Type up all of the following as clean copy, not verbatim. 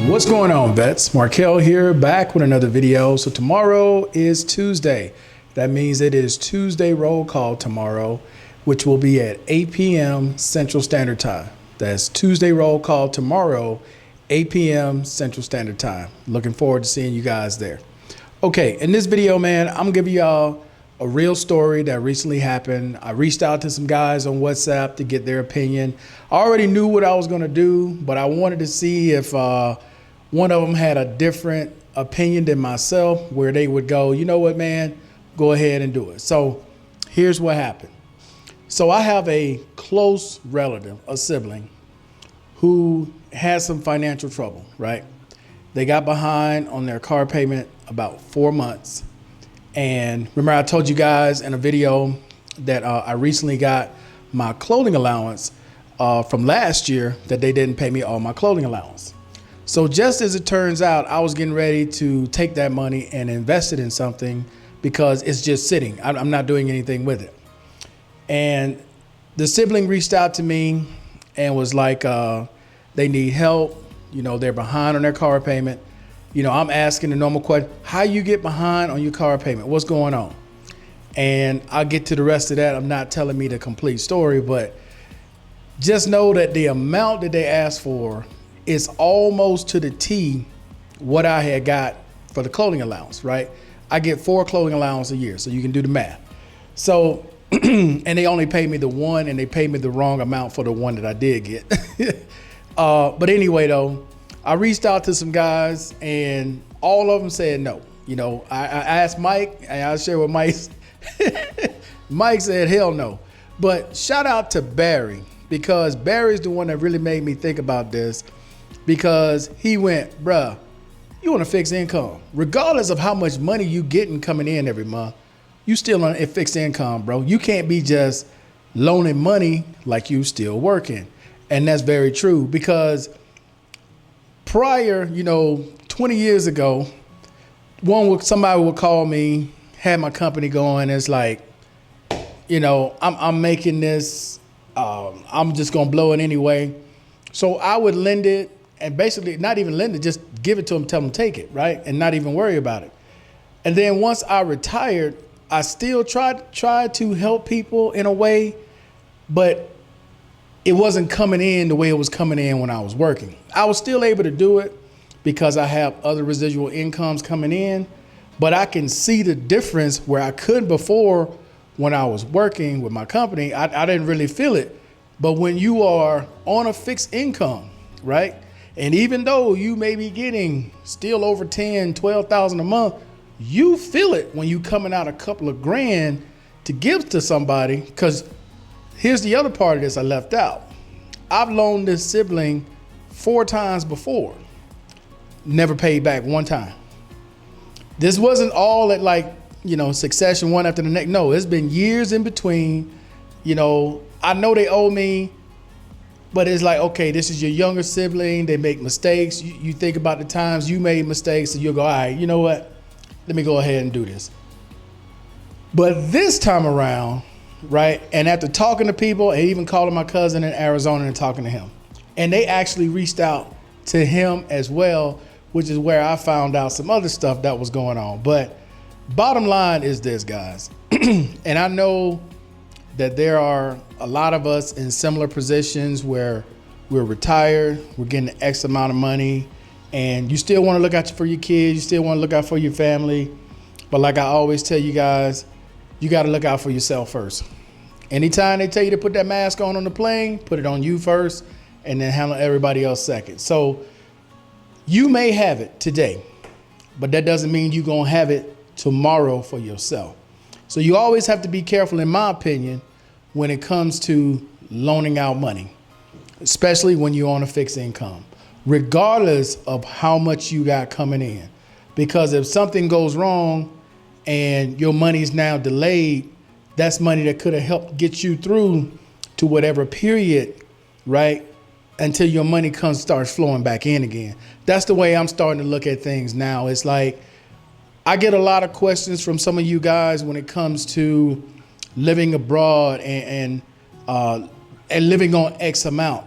What's going on, vets? Markel here, back with another video. So tomorrow is Tuesday. That means it is Tuesday roll call tomorrow, which will be at 8 p.m. Central Standard Time. That's Tuesday roll call tomorrow, 8 p.m. Central Standard Time. Looking forward to seeing you guys there. Okay, in this video, man, I'm gonna give y'all a real story that recently happened. I reached out to some guys on WhatsApp to get their opinion. I already knew what I was gonna do, but I wanted to see if one of them had a different opinion than myself, where they would go, you know what, man, go ahead and do it. So here's what happened. So I have a close relative, a sibling, who has some financial trouble, right? They got behind on their car payment about 4 months. And remember, I told you guys in a video that I recently got my clothing allowance from last year, that they didn't pay me all my clothing allowance. So just as it turns out, I was getting ready to take that money and invest it in something because it's just sitting. I'm not doing anything with it. And the sibling reached out to me and was like, they need help. You know, they're behind on their car payment. You know, I'm asking the normal question, how you get behind on your car payment? What's going on? And I'll get to the rest of that. I'm not telling me the complete story, but just know that the amount that they asked for is almost to the T what I had got for the clothing allowance, right? I get 4 clothing allowance a year, so you can do the math. So, and they only paid me the one, and they paid me the wrong amount for the one that I did get. But anyway, though, I reached out to some guys, and all of them said no. You know, I asked Mike, and I'll share what Mike Mike said, hell no. But shout out to Barry, because Barry's the one that really made me think about this, because he went, bruh, you want a fixed income. Regardless of how much money you getting coming in every month, you still on a fixed income, bro. You can't be just loaning money like you still working. And that's very true, because prior, 20 years ago, somebody would call me, had my company going. It's like, I'm making this, I'm just gonna blow it anyway. So I would lend it, and basically not even lend it, just give it to them, tell them take it, right? And not even worry about it. And then once I retired, I still tried to help people in a way, but it wasn't coming in the way it was coming in when I was working. I was still able to do it because I have other residual incomes coming in, but I can see the difference where I couldn't before when I was working with my company. I didn't really feel it. But when you are on a fixed income, right? And even though you may be getting still over 10, 12,000 a month, you feel it when you coming out a couple of grand to give to somebody. Because here's the other part of this I left out. I've loaned this sibling 4 times before, never paid back one time. This wasn't all at succession, one after the next. No, it's been years in between. I know they owe me, but it's like, okay, this is your younger sibling. They make mistakes. You think about the times you made mistakes, and you'll go, all right, you know what? Let me go ahead and do this. But this time around, right, and after talking to people and even calling my cousin in Arizona and talking to him, and they actually reached out to him as well, which is where I found out some other stuff that was going on. But bottom line is this, guys, and I know that there are a lot of us in similar positions where we're retired, we're getting X amount of money, and you still want to look out for your kids, you still want to look out for your family. But like I always tell you guys, you got to look out for yourself first. Anytime they tell you to put that mask on the plane, put it on you first, and then handle everybody else second. So you may have it today, but that doesn't mean you're going to have it tomorrow for yourself. So you always have to be careful, in my opinion, when it comes to loaning out money, especially when you're on a fixed income, regardless of how much you got coming in. Because if something goes wrong and your money is now delayed, that's money that could have helped get you through to whatever period, right, until your money starts flowing back in again. That's the way I'm starting to look at things now. It's like, I get a lot of questions from some of you guys when it comes to living abroad and living on X amount.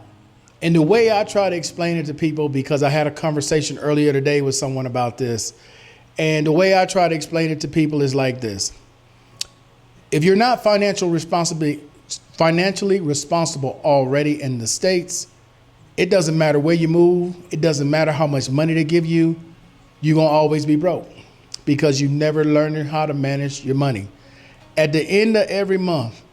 And the way I try to explain it to people, because I had a conversation earlier today with someone about this, and the way I try to explain it to people is like this. If you're not financially responsible already in the States, it doesn't matter where you move. It doesn't matter how much money they give you. You're going to always be broke because you never learned how to manage your money. At the end of every month,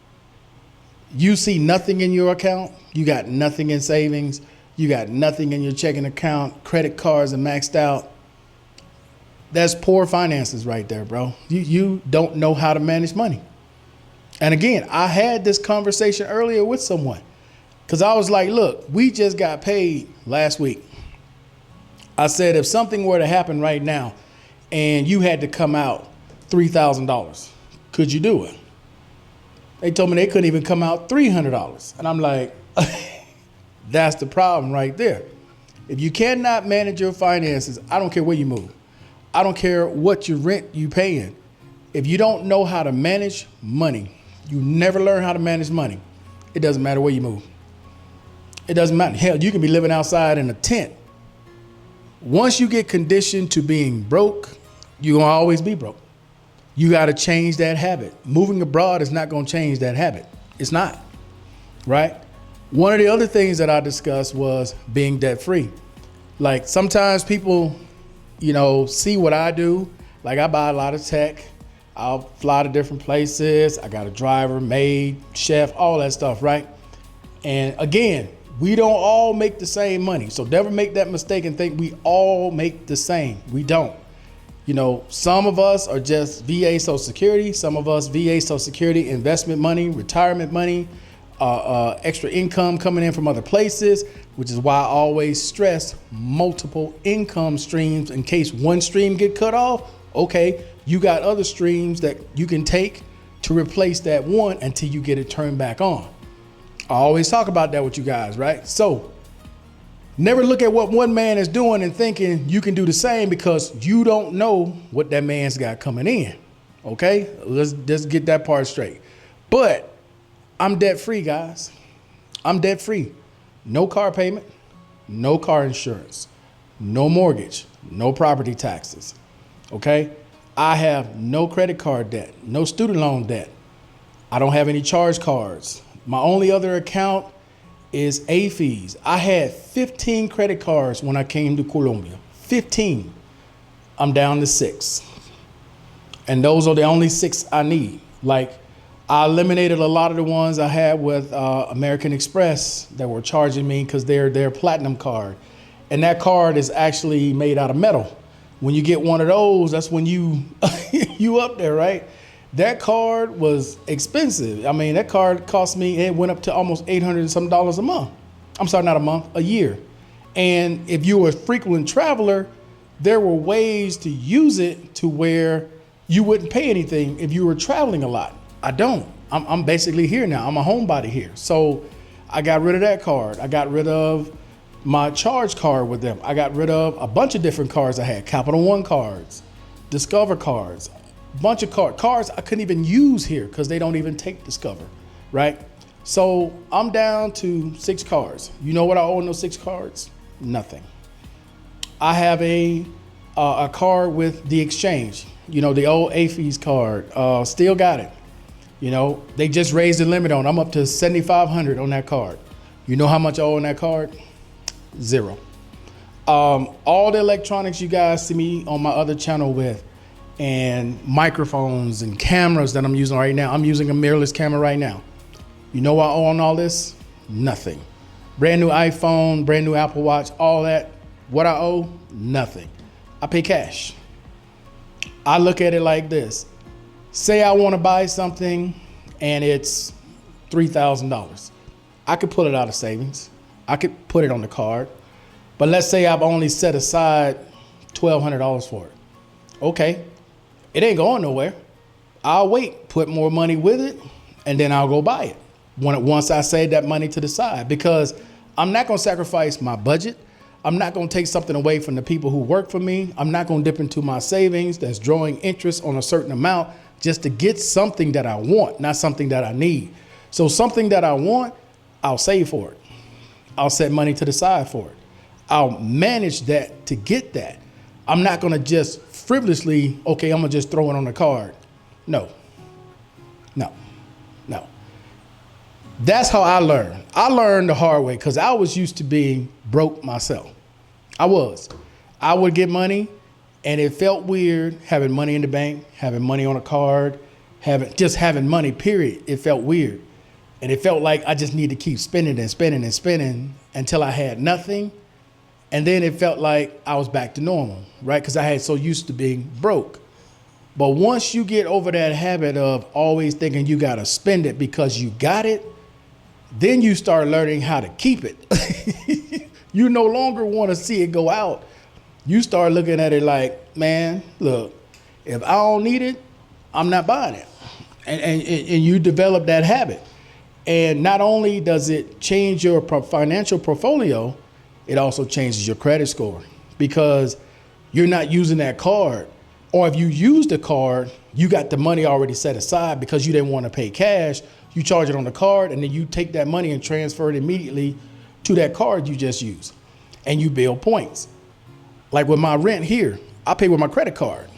you see nothing in your account. You got nothing in savings. You got nothing in your checking account. Credit cards are maxed out. That's poor finances right there, bro. You don't know how to manage money. And again, I had this conversation earlier with someone because I was like, look, we just got paid last week. I said, if something were to happen right now and you had to come out $3,000, could you do it? They told me they couldn't even come out $300. And I'm like, that's the problem right there. If you cannot manage your finances, I don't care where you move. I don't care what your rent you paying. If you don't know how to manage money, you never learn how to manage money. It doesn't matter where you move. It doesn't matter. Hell, you can be living outside in a tent. Once you get conditioned to being broke, you're going to always be broke. You got to change that habit. Moving abroad is not going to change that habit. It's not, right? One of the other things that I discussed was being debt free. Like sometimes people, see what I do. Like I buy a lot of tech. I'll fly to different places. I got a driver, maid, chef, all that stuff, right? And again, we don't all make the same money. So never make that mistake and think we all make the same. We don't. Some of us are just VA Social Security. Some of us VA Social Security, investment money, retirement money, extra income coming in from other places, which is why I always stress multiple income streams in case one stream get cut off. Okay, you got other streams that you can take to replace that one until you get it turned back on. I always talk about that with you guys, right? So never look at what one man is doing and thinking you can do the same because you don't know what that man's got coming in. Okay, let's just get that part straight. But I'm debt free, guys. I'm debt free. No car payment, no car insurance, no mortgage, no property taxes. Okay, I have no credit card debt, no student loan debt. I don't have any charge cards. My only other account is fees. I had 15 credit cards when I came to Colombia. 15. I'm down to 6. And those are the only 6 I need. Like I eliminated a lot of the ones I had with American Express that were charging me because they're their platinum card. And that card is actually made out of metal. When you get one of those, that's when you up there, right? That card was expensive. I mean, that card cost me, it went up to almost $800 and some a month. I'm sorry, not a month, a year. And if you were a frequent traveler, there were ways to use it to where you wouldn't pay anything if you were traveling a lot. I don't. I'm basically here now. I'm a homebody here. So I got rid of that card. I got rid of my charge card with them. I got rid of a bunch of different cards I had. Capital One cards, Discover cards, bunch of cards I couldn't even use here because they don't even take Discover, right? So I'm down to 6 cards. You know what I owe on those 6 cards? Nothing. I have a card with the exchange, the old AFES card, still got it. They just raised the limit on. I'm up to $7,500 on that card. You know how much I owe on that card? 0. All the electronics you guys see me on my other channel with, and microphones and cameras that I'm using right now. I'm using a mirrorless camera right now. You know what I owe on all this? Nothing. Brand new iPhone, brand new Apple Watch, all that. What I owe? Nothing. I pay cash. I look at it like this. Say I want to buy something and it's $3,000. I could pull it out of savings. I could put it on the card. But let's say I've only set aside $1,200 for it. Okay. It ain't going nowhere. I'll wait, put more money with it, and then I'll go buy it once I save that money to the side, because I'm not going to sacrifice my budget. I'm not going to take something away from the people who work for me. I'm not going to dip into my savings that's drawing interest on a certain amount just to get something that I want, not something that I need. So something that I want, I'll save for it. I'll set money to the side for it. I'll manage that to get that. I'm not going to just frivolously, okay, I'm going to just throw it on the card. No, no, no. That's how I learned. I learned the hard way because I was used to being broke myself. I would get money and it felt weird having money in the bank, having money on a card, having money, period. It felt weird. And it felt like I just need to keep spending and spending and spending until I had nothing. And then it felt like I was back to normal, right? Because I had so used to being broke. But once you get over that habit of always thinking you got to spend it because you got it, then you start learning how to keep it. You no longer want to see it go out. You start looking at it like, man, look, if I don't need it, I'm not buying it. And you develop that habit. And not only does it change your financial portfolio, it also changes your credit score because you're not using that card. Or if you use the card, you got the money already set aside because you didn't want to pay cash. You charge it on the card and then you take that money and transfer it immediately to that card you just used. And you build points. Like with my rent here, I pay with my credit card.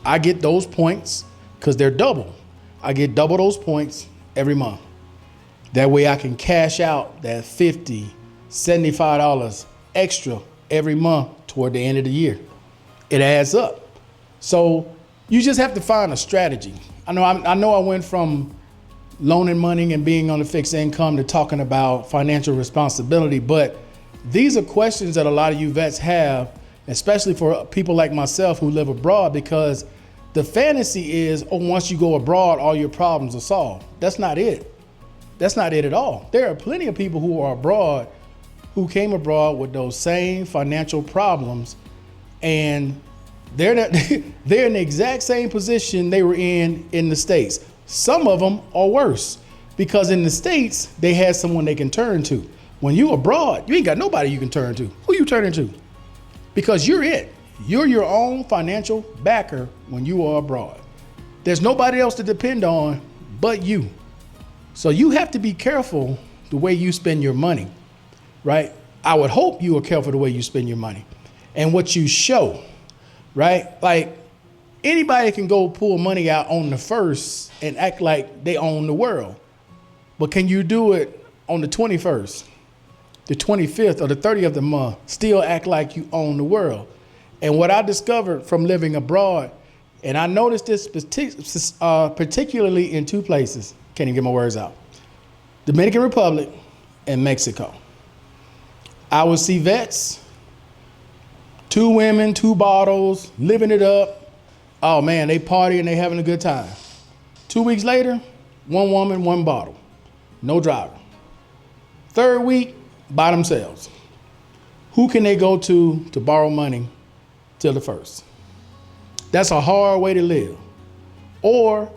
I get those points because they're double. I get double those points every month. That way I can cash out that $50, $75 extra every month toward the end of the year. It adds up. So you just have to find a strategy. I know I went from loaning money and being on the fixed income to talking about financial responsibility, but these are questions that a lot of you vets have, especially for people like myself who live abroad, because the fantasy is, oh, once you go abroad, all your problems are solved. That's not it. That's not it at all. There are plenty of people who are abroad who came abroad with those same financial problems, and they're in the exact same position they were in the States. Some of them are worse because in the States, they had someone they can turn to. When you abroad, you ain't got nobody you can turn to. Who you turning to? Because you're it. You're your own financial backer when you are abroad. There's nobody else to depend on but you. So you have to be careful the way you spend your money, right? I would hope you are careful the way you spend your money and what you show, right? Like anybody can go pull money out on the 1st and act like they own the world. But can you do it on the 21st, the 25th, or the 30th of the month, still act like you own the world? And what I discovered from living abroad, and I noticed this particularly in two places, can't even get my words out, Dominican Republic and Mexico. I would see vets, 2 women, 2 bottles, living it up. Oh man, they party and they having a good time. 2 weeks later, 1 woman, 1 bottle, no driver. 3rd week, by themselves. Who can they go to borrow money till the 1st? That's a hard way to live. Or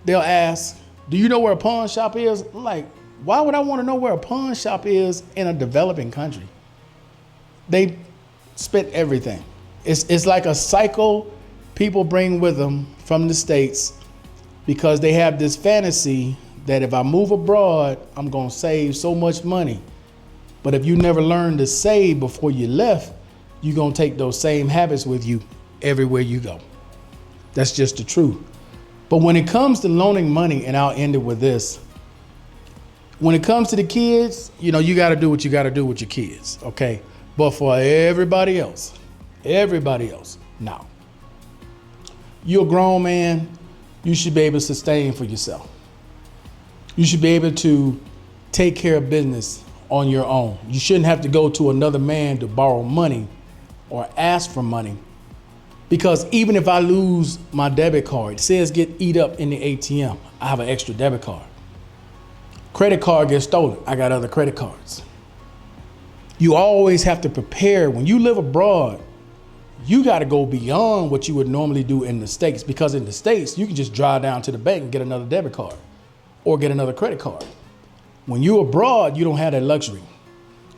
they'll ask, do you know where a pawn shop is? I'm like, why would I want to know where a pawn shop is in a developing country? They spent everything. It's like a cycle people bring with them from the States because they have this fantasy that if I move abroad, I'm going to save so much money. But if you never learned to save before you left, you're going to take those same habits with you everywhere you go. That's just the truth. But when it comes to loaning money, and I'll end it with this, when it comes to the kids, you know, you got to do what you got to do with your kids, okay? But for everybody else, no. You're a grown man, you should be able to sustain for yourself. You should be able to take care of business on your own. You shouldn't have to go to another man to borrow money or ask for money. Because even if I lose my debit card, it says get eat up in the ATM, I have an extra debit card. Credit card gets stolen, I got other credit cards. You always have to prepare. When you live abroad, you got to go beyond what you would normally do in the States, because in the States, you can just drive down to the bank and get another debit card or get another credit card. When you're abroad, you don't have that luxury.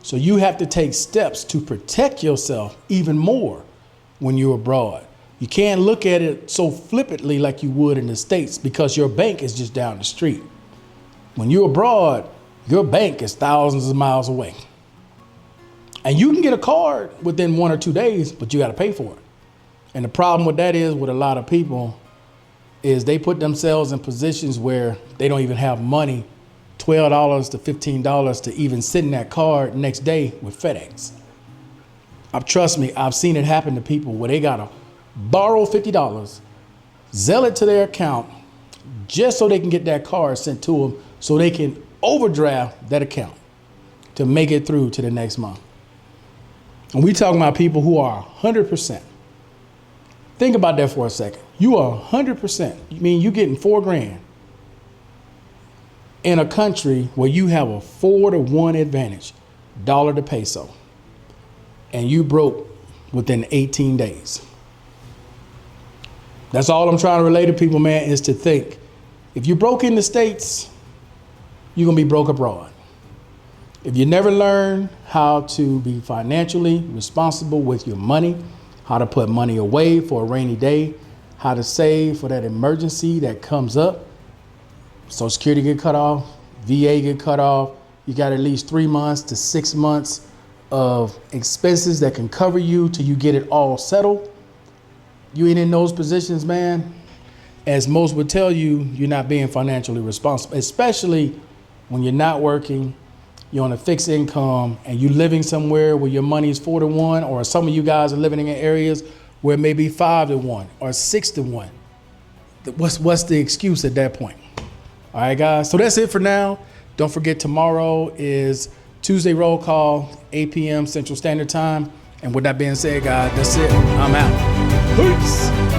So you have to take steps to protect yourself even more when you're abroad. You can't look at it so flippantly like you would in the States because your bank is just down the street. When you're abroad, your bank is thousands of miles away. And you can get a card within 1 or 2 days, but you got to pay for it. And the problem with that is with a lot of people is they put themselves in positions where they don't even have money, $12 to $15 to even send in that card next day with FedEx. Trust me, I've seen it happen to people where they got to borrow $50, zell it to their account just so they can get that card sent to them so they can overdraft that account to make it through to the next month. And we talking about people who are 100%. Think about that for a second. You are 100%. You mean you getting $4,000 in a country where you have a 4-to-1 advantage, dollar to peso, and you broke within 18 days. That's all I'm trying to relate to people, man, is to think, if you broke in the States, you're going to be broke abroad. If you never learn how to be financially responsible with your money, how to put money away for a rainy day, how to save for that emergency that comes up, Social Security get cut off, VA get cut off, you got at least 3 months to 6 months of expenses that can cover you till you get it all settled. You ain't in those positions, man. As most would tell you, you're not being financially responsible, especially when you're not working, you're on a fixed income, and you're living somewhere where your money is 4-to-1, or some of you guys are living in areas where it may be 5-to-1 or 6-to-1. What's the excuse at that point? All right, guys. So that's it for now. Don't forget, tomorrow is Tuesday roll call, 8 p.m. Central Standard Time. And with that being said, guys, that's it. I'm out. Peace.